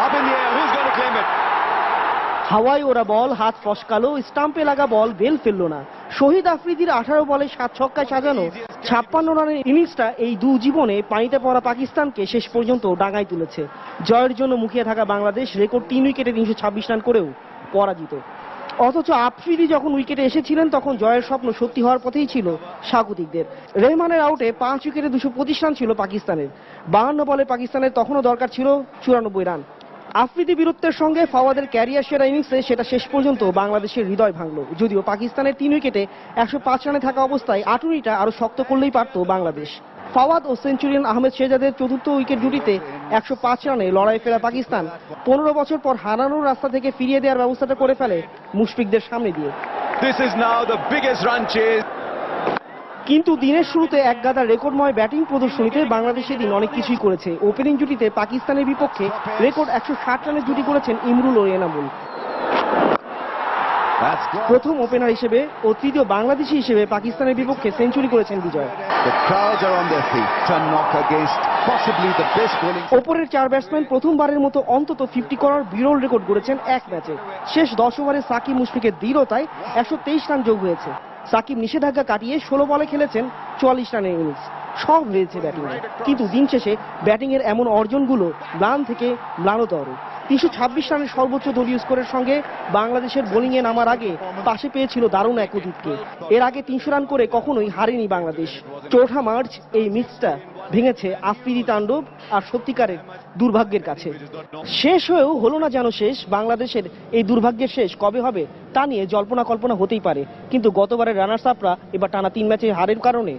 Up in the air, who's going to claim it? হাওয়াই ওরা বল হাত ফসকালো, স্টাম্পে লাগা বল বেল ফেলল না। শহীদ আফ্রিদির 18 বলে 7 ছক্কায় সাজানো 56 রানের ইনিংসটা এই দু জীবনে পানিতে পড়া পাকিস্তানকে শেষ পর্যন্ত ডাঙায় তুলেছে। জয়ের জন্য মুখিয়ে থাকা বাংলাদেশ রেকর্ড 3 উইকেটে 326 রান করেও পরাজিত। অথচ আফ্রিদি যখন উইকেটে এসেছিলেন তখন জয়ের স্বপ্ন সত্যি হওয়ার পথেই ছিল স্বাগতিকদের। রেহমানের আউটে 5 উইকেটে 225 রান ছিল পাকিস্তানের। 52 বলে পাকিস্তানের তখনও দরকার ছিল 94 রান। আফ্রিদি বীরত্বের সঙ্গে ফাওয়াদের ক্যারিয়ার সেরা ইনিংসে সেটা শেষ পর্যন্ত বাংলাদেশের হৃদয় ভাঙল। যদিও পাকিস্তানের 3 উইকেটে 105 রানে থাকা অবস্থায় আটুনিটা আরো শক্ত করলেই পারত বাংলাদেশ। ফাওয়াদ ও সেঞ্চুরিয়ান আহমেদ শেহজাদের চতুর্থ উইকেট জুটিতে 105 রানে লড়াই ফেরা পাকিস্তান 15 বছর পর হারানোর রাস্তা থেকে ফিরিয়ে দেওয়ার ব্যবস্থাটা করে ফেলে মুশফিকদের সামনে দিয়ে। This is now the biggest run chase. কিন্তু দিনের শুরুতে একগাদা রেকর্ডময় ব্যাটিং প্রদর্শনীতে বাংলাদেশ এদিন অনেক কিছুই করেছে। ওপেনিং জুটিতে পাকিস্তানের বিপক্ষে রেকর্ড 160 রানের জুটি করেছেন ইমরুল ও এনামুল। প্রথম ওপেনার হিসেবে ও তৃতীয় বাংলাদেশি হিসেবে পাকিস্তানের বিপক্ষে সেঞ্চুরি করেছেন বিজয়। ওপরের 4 ব্যাটসম্যান প্রথমবারের মতো অন্তত 50 করার বিরল রেকর্ড গড়েছেন এক ম্যাচে। শেষ 10 ওভারে সাকিব মুশফিকের দৃঢ়তায় 123 রান যোগ হয়েছে। সাকিব নিষেধাজ্ঞা কাটিয়ে 16 বলে খেলেছেন 44 রানের ইনিংস। সব হয়েছে ব্যাটিংয়ে, কিন্তু দিন শেষে ব্যাটিংয়ের এমন অর্জনগুলো ম্লান থেকে ম্লানতর। 326 রানের সর্বোচ্চ দলীয় স্কোরের সঙ্গে বাংলাদেশের বোলিংয়ে নামার আগে পাশে পেয়েছিল দারুণ এক অতীতকে। এর আগে 300 রান করে কখনোই হারেনি বাংলাদেশ। 4 মার্চ এই মিক্সটা ভেঙেছে আফ্রিদি তাণ্ডব আর সত্যিকারের দুর্ভাগ্যের কাছে। শেষ হয়েও হলো না যেন শেষ। বাংলাদেশের এই দুর্ভাগ্যের শেষ কবে হবে তা নিয়ে জল্পনা কল্পনা হতেই পারে, কিন্তু গতবারের রানার্স আপরা এবার টানা 3 ম্যাচে হারের কারণে